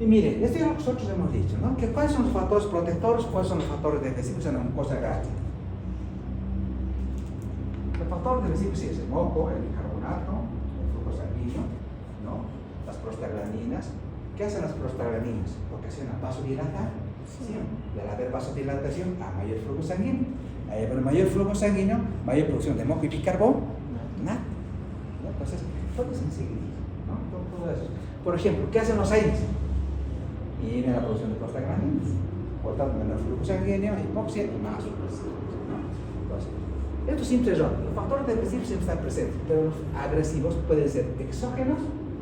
Y miren, esto ya nosotros hemos dicho, ¿no? Que ¿cuáles son los factores protectores? ¿Cuáles son los factores defensivos en la mucosa gástrica? El factor defensivo sí es el moco, el bicarbonato, el flujo sanguíneo, ¿no? Las prostaglandinas. ¿Qué hacen las prostaglandinas? Ocasionan vasodilatación. Sí. Y al haber vasodilatación, a mayor flujo sanguíneo. Al haber mayor flujo sanguíneo, mayor producción de moco y bicarbonato. Entonces, todo es enseguida, ¿no? Todo eso. Por ejemplo, ¿qué hacen los aires? Inhiben la producción de prostaglandinas. Por tanto, menor flujo sanguíneo, hipoxia y más flujo. Entonces, estos simples son. Los factores defensivos siempre están presentes, pero los agresivos pueden ser exógenos.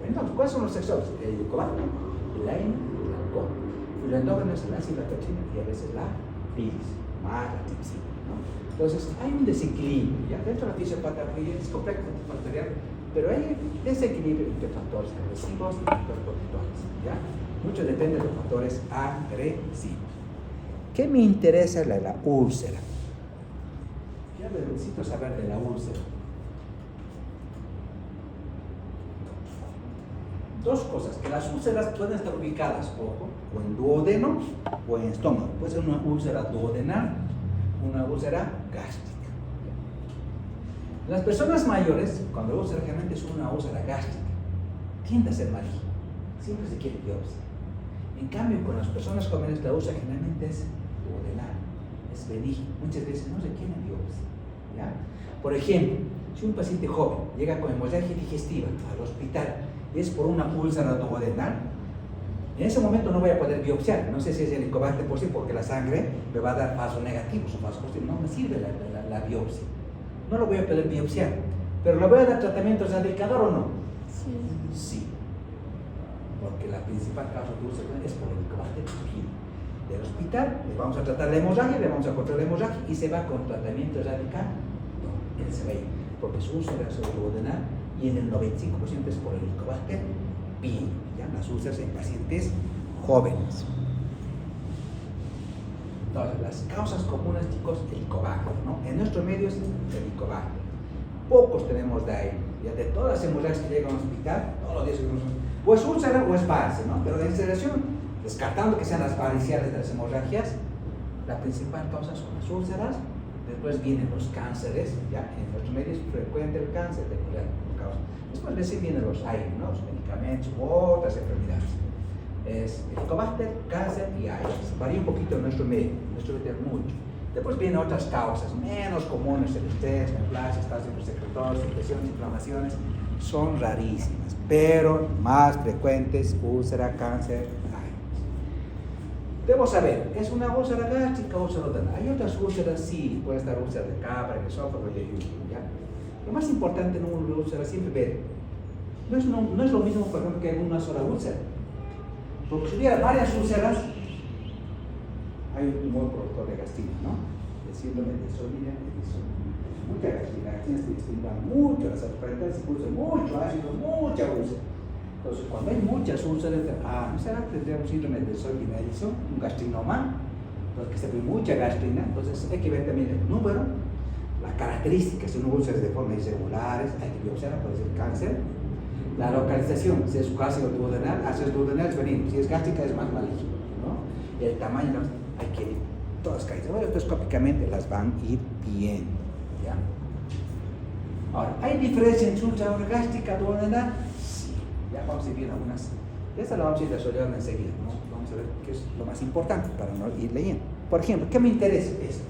Entonces, ¿cuáles son los exógenos? El helicobacter, el AINE, el alcohol. Y lo endógeno es la ciprofloxacina y a veces la bilis, más la tripsina, ¿no? Entonces, hay un desequilibrio, ¿ya? Dentro de la fisiopatología es complejo multifactorial, pero hay desequilibrio entre factores agresivos y factores protectores, ¿ya? Mucho depende de los factores agresivos. ¿Qué me interesa de la úlcera? Ya necesito saber de la úlcera. Dos cosas, que las úlceras pueden estar ubicadas, ojo, o en duodeno o en estómago. Puede ser una úlcera duodenal, una úlcera gástrica. Las personas mayores, cuando la úlcera generalmente es una úlcera gástrica, tiende a ser maligna. Siempre se quiere biopsia. En cambio, con las personas jóvenes, la úlcera generalmente es duodenal, es benigna. Muchas veces no se quiere biopsia, ¿ya? Por ejemplo, si un paciente joven llega con hemorragia digestiva al hospital y es por una úlcera duodenal, en ese momento no voy a poder biopsiar. No sé si es helicobacter positivo, porque la sangre me va a dar falsos negativos o falsos positivos. No me sirve la biopsia. No lo voy a poder biopsiar. Pero ¿le voy a dar tratamiento erradicador o no? Sí. Sí. Porque la principal causa de úlcera es por helicobacter pylori. Del hospital le vamos a tratar la hemorragia, le vamos a controlar la hemorragia y se va con tratamiento erradicador. No, él se va a ir, porque su úlcera es duodenal y en el 95% es por helicobacter pylori, ya las úlceras en pacientes jóvenes. Entonces, las causas comunes, chicos, helicobacter, ¿no? En nuestro medio es helicobacter. Pocos tenemos de ahí. Ya de todas las hemorragias que llegan al hospital, todos los días o es úlcera o es varice, ¿no? Pero de inserción, descartando que sean las variciales de las hemorragias, la principal causa son las úlceras. Después vienen los cánceres, ya en nuestro medio es frecuente el cáncer de causa. Después de sí vienen los AINE, ¿no? Los medicamentos u otras enfermedades. Es helicobacter, cáncer y AINE. Varía un poquito en nuestro medio mucho. Después vienen otras causas menos comunes, el estrés, neoplasia, estados secretorios, infecciones, inflamaciones, son rarísimas, pero más frecuentes, úlcera, cáncer, AINE. Debo saber, ¿es una úlcera gástrica o úlcera duodenal? Hay otras úlceras, sí, puede estar úlcera de cabra, de esófago, de yugo, ¿ya? Lo más importante en una úlcera siempre ver, no es lo mismo, por ejemplo, que en una sola úlcera. Porque si hubiera varias úlceras, hay un tumor productor de gastrina, ¿no? El síndrome de Sjögren, mucha gastrina. La gastrina se estimula mucho, las parenteras se produce mucho ácido, mucha úlcera. Entonces, cuando hay muchas úlceras, ¿no será que tendría un síndrome de Sjögren, un gastrinoma? Entonces, que se produce mucha gastrina. Entonces, hay que ver también el número, las características. Si una úlcera es de forma irregular, hay que biopsiar, puede ser cáncer. La localización, si es gástrico duodenal, si es duodenal es benigno, si es gástrica es más maligno, ¿no? El tamaño, hay que ir todas caídas. Endoscópicamente las van a ir viendo, ¿ya? Ahora, ¿hay diferencia entre úlcera gástrica duodenal? Sí. Ya vamos a ir viendo algunas. Esta la vamos a ir desarrollando enseguida, ¿no? Vamos a ver qué es lo más importante para no ir leyendo. Por ejemplo, ¿qué me interesa? Esto.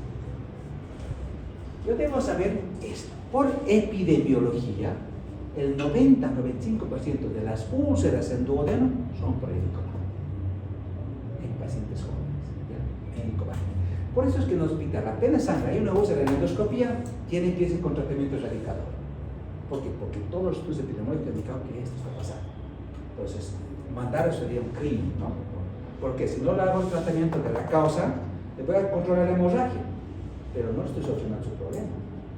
Yo debo saber esto. Por epidemiología, el 90-95% de las úlceras en duodeno son por helicobacter en pacientes jóvenes, helicobacter. Por eso es que en el hospital apenas sangra, hay una úlcera en endoscopía, tiene que irse con tratamiento erradicador. ¿Por qué? Porque todos los estudios epidemiológicos han indicado que esto está pasando. Entonces, mandar eso sería un crimen, ¿no? Porque si no le hago el tratamiento de la causa, le voy a controlar la hemorragia, pero no estoy solucionando su problema.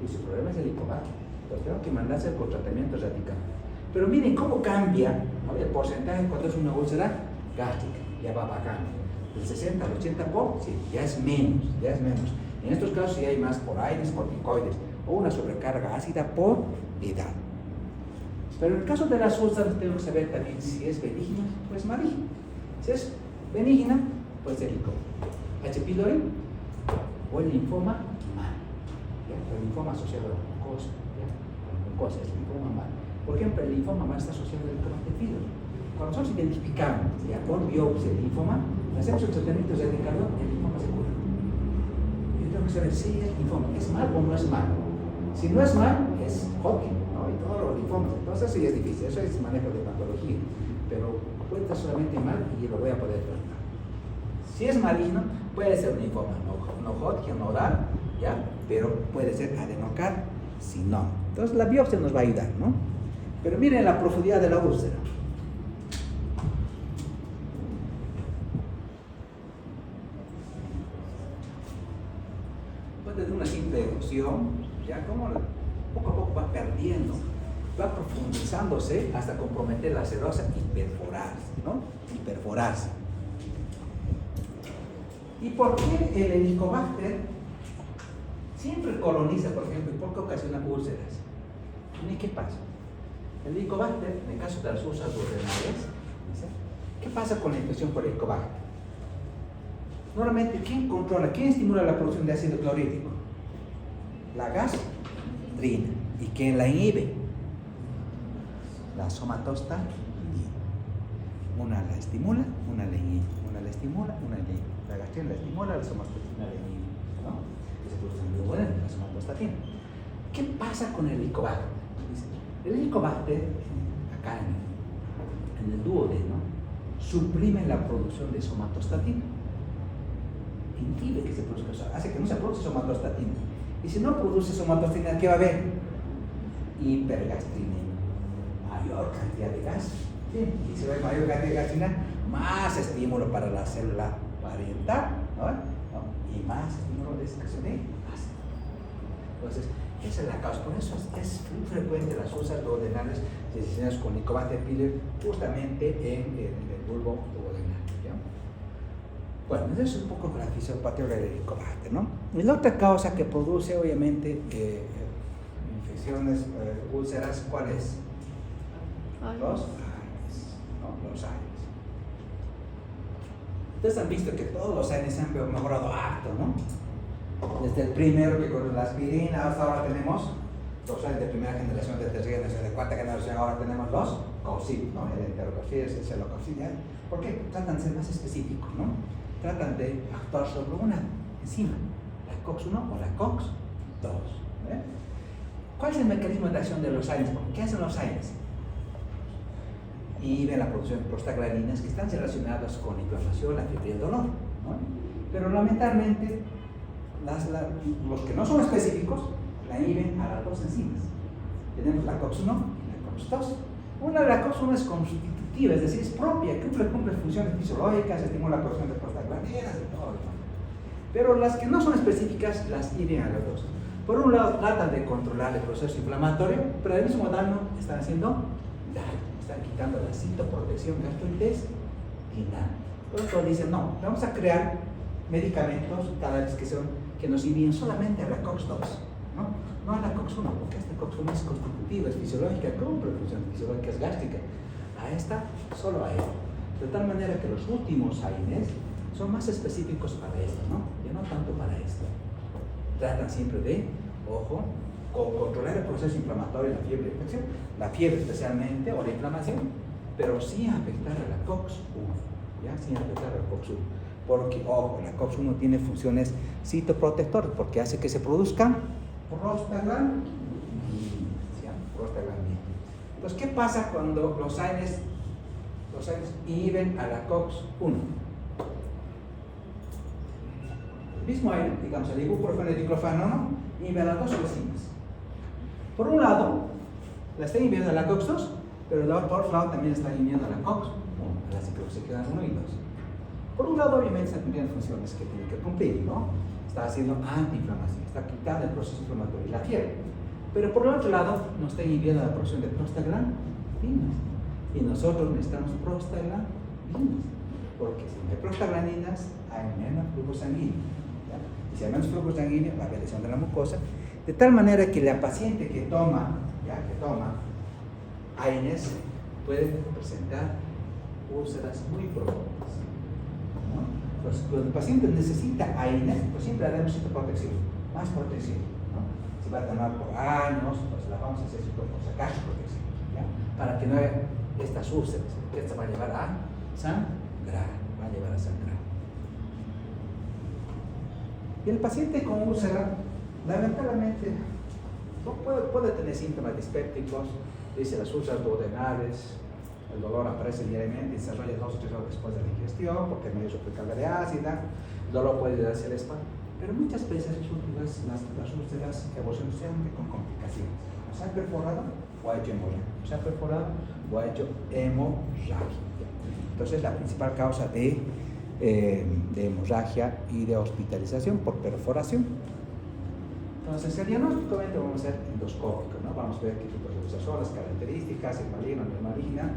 Y su problema es el Helicobacter. Entonces tengo que mandarse con tratamiento radical. Pero miren cómo cambia, ¿no?, el porcentaje cuando es una úlcera gástrica. Ya va bajando. Del 60 al 80 sí, ya es menos, ya es menos. En estos casos sí hay más por aires, corticoides, o una sobrecarga ácida por edad. Pero en el caso de las úlceras tengo que saber también si es benigna o es maligna. Si es benigna, pues el H. pylori o el linfoma mal. El linfoma asociado a la mucosa, la mucosa es el linfoma mal. Por ejemplo, el linfoma mal está asociado al Helicobacter pylori. Cuando nosotros identificamos por biopsia el linfoma, hacemos el tratamiento de Ricardo, el linfoma se cura. Yo tengo que saber si el linfoma es mal o no es mal. Si no es mal, es Hodgkin, ¿no? Y todos los linfomas. Entonces eso ya es difícil, eso es manejo de patología. Pero puede estar solamente mal y lo voy a poder tratar. Si es maligno, puede ser un linfoma no Hodgkin, no oral, ¿ya? Pero puede ser adenocarcinoma. Entonces la biopsia nos va a ayudar, ¿no? Pero miren la profundidad de la úlcera. Desde una simple erosión, ya como poco a poco va perdiendo, va profundizándose hasta comprometer la serosa y perforarse, ¿no? Y perforarse. ¿Y por qué el Helicobacter siempre coloniza, por ejemplo, y por qué ocasiona úlceras? ¿Y qué pasa? El Helicobacter, en el caso de las úlceras duodenales, ¿qué pasa con la infección por Helicobacter? Normalmente, ¿quién controla, quién estimula la producción de ácido clorhídrico? La gastrina. ¿Y quién la inhibe? La somatostatina. Una la estimula, una la inhibe. Una la estimula, una la inhibe. La gastrina la estimula, la somatostatina la inhibe, ¿no? Se produce la somatostatina. ¿Qué pasa con el Helicobacter? El Helicobacter, acá en el duodeno, suprime la producción de somatostatina. Inhibe que se produzca, hace que no se produce somatostatina. Y si no produce somatostatina, ¿qué va a haber? Hipergastrinemia, mayor cantidad de gas. ¿Sí? Y si hay mayor cantidad de gastrina, más estímulo para la célula pariental, ¿no? Y más estímulo de secreción de ácido. Entonces, esa es la causa. Por eso es muy frecuente las úlceras duodenales diseñadas con Helicobacter pylori justamente en el bulbo duodenal. Bueno, eso es un poco con la fisiopatología del Helicobacter, ¿no? Y la otra causa que produce, obviamente, infecciones, úlceras, ¿cuál es? Los AINES, ¿no? Los AINES. Ustedes han visto que todos los AINES han mejorado harto, ¿no? Desde el primero que con la aspirina, hasta ahora tenemos los AINES de primera generación, de tercera generación, de cuarta generación, ahora tenemos los COCID, ¿no? El enterococid, el celococid, ¿ya? ¿Por qué? Tratan de ser más específicos, ¿no? Tratan de actuar sobre una enzima, la COX-1 o la COX-2. ¿Cuál es el mecanismo de acción de los AINES? ¿Qué hacen los AINES? Inhiben la producción de prostaglandinas que están relacionadas con la inflamación, la fiebre y el dolor, ¿no? Pero lamentablemente, los que no son específicos la inhiben a las dos enzimas. Tenemos la COX-1 y la COX-2. Una de la COX-1 es constitutiva, es decir, es propia, cumple funciones fisiológicas, estimula la producción de prostaglandinas y todo. Pero las que no son específicas las inhiben a las dos. Por un lado, tratan de controlar el proceso inflamatorio, pero al mismo daño están haciendo daño, están quitando la citoprotección gastrointestinal. Por eso dicen, no, vamos a crear medicamentos cada vez que nos inhiben solamente a la COX-2, no a la COX-1, porque esta COX-1 es constitutiva, es fisiológica, cumple funciones fisiológicas gástricas. A esta, solo a esta. De tal manera que los últimos AINES son más específicos para esta, ¿no? Ya no tanto para esta. Tratan siempre de, ojo, controlar el proceso inflamatorio y la fiebre de infección, la fiebre especialmente, o la inflamación, pero sin afectar a la COX-1, ¿ya? Sin afectar a la COX-1. Porque, ojo, la COX-1 tiene funciones citoprotectoras, porque hace que se produzcan prostaglandinas. Entonces, ¿qué pasa cuando los AINES inhiben a la COX-1? El mismo AINE, digamos, el ibuprofeno y el diclofenaco, inhibe a las dos enzimas. Por un lado, La está inhibiendo a la COX-2, pero por otro lado también está inhibiendo a la COX-1, a la ciclooxígena 1 y 2. Por un lado, obviamente, está cumpliendo funciones que tiene que cumplir, ¿no? Está haciendo antiinflamación, está quitando el proceso inflamatorio y la fiebre. Pero por el otro lado, no está inhibiendo la producción de prostaglandinas. Y nosotros necesitamos prostaglandinas, porque si no hay prostaglandinas, hay menos flujo sanguíneo. ¿Ya? Y si hay menos flujo sanguíneo, va a haber lesión de la mucosa, de tal manera que la paciente que toma AINES puede presentar úlceras muy profundas, ¿no? Entonces, cuando el paciente necesita AINES, pues siempre le damos protección, más protección, ¿no? Si va a tomar por años, pues la vamos a hacer por sacar su protección, ¿ya? Para que no haya estas úlceras, que esta va a llevar a sangrar, Y el paciente con úlcera, lamentablemente, no puede tener síntomas dispépticos, dice las úlceras duodenales, el dolor aparece diariamente y se desarrolla 2 o 3 horas después de la digestión, porque es medio supercarga ácida, el dolor puede ir hacia el espalda, pero muchas veces las úlceras evolucionan con complicaciones. O sea, perforado o ha hecho hemorragia. Entonces, la principal causa de hemorragia y de hospitalización por perforación. Entonces, el diagnóstico vamos a hacer endoscópico, ¿no? Vamos a ver qué tipo de úlceras son, las características, si es maligna o no es maligna.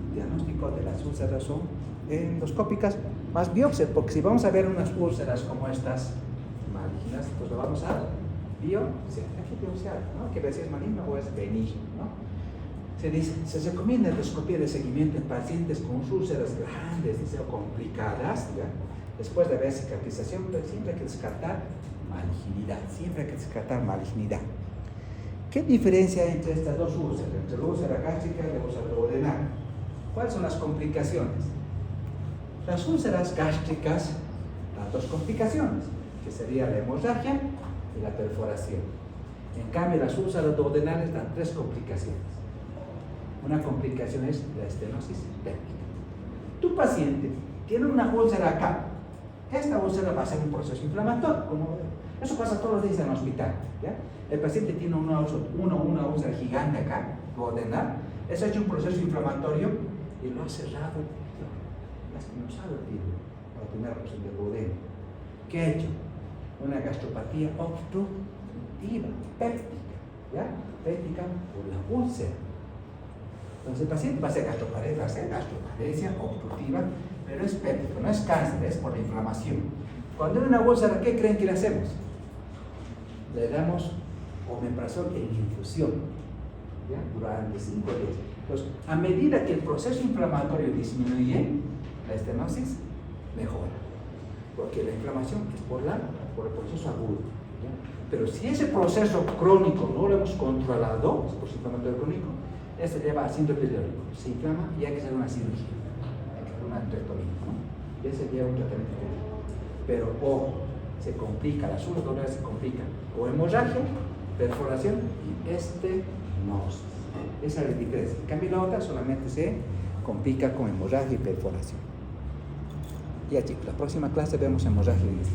El diagnóstico de las úlceras son endoscópicas, más biopsia, porque si vamos a ver unas úlceras como estas malignas, pues lo vamos a biopsiar. Hay que biopsiar, ¿no? Que ver si es maligno o es benigno, ¿no? Se recomienda endoscopía de seguimiento en pacientes con úlceras grandes, o complicadas, ¿ya? Después de haber cicatrización, pero siempre hay que descartar malignidad. ¿Qué diferencia hay entre estas dos úlceras, entre la úlcera gástrica y la úlcera duodenal? ¿Cuáles son las complicaciones? Las úlceras gástricas dan 2 complicaciones, que sería la hemorragia y la perforación. En cambio, las úlceras duodenales dan 3 complicaciones. Una complicación es la estenosis péptica. Tu paciente tiene una úlcera acá. Esta úlcera va a ser un proceso inflamatorio. Eso pasa todos los días en el hospital, ¿ya? El paciente tiene una úlcera gigante acá, duodenal. Eso ha hecho un proceso inflamatorio y lo ha cerrado, lastimosado el tío, la primera porción del duodeno. ¿Qué ha hecho? Una gastropatía obstructiva, péptica, ¿ya? Péptica por la úlcera. Entonces el paciente va a ser gastroparesia obstructiva, pero es péptico, no es cáncer, es por la inflamación. Cuando hay una úlcera, ¿qué creen que le hacemos? Le damos omeprazol en infusión, ¿ya? Durante 5 días. Entonces, a medida que el proceso inflamatorio disminuye, la estenosis mejora, porque la inflamación es por el proceso agudo, ¿ya? Pero si ese proceso crónico no lo hemos controlado, ese proceso inflamatorio crónico, eso lleva a síndrome epidemiológico, se inflama y hay que hacer una cirugía, hay que hacer una antectomía, ¿no? Y ese lleva un tratamiento clínico. Pero o se complica, las úlceras se complican, o hemorragia, perforación y estenosis. Esa es la diferencia. En cambio, la otra solamente se complica con hemorragia y perforación. Ya chicos, la próxima clase vemos hemorragia y estenosis.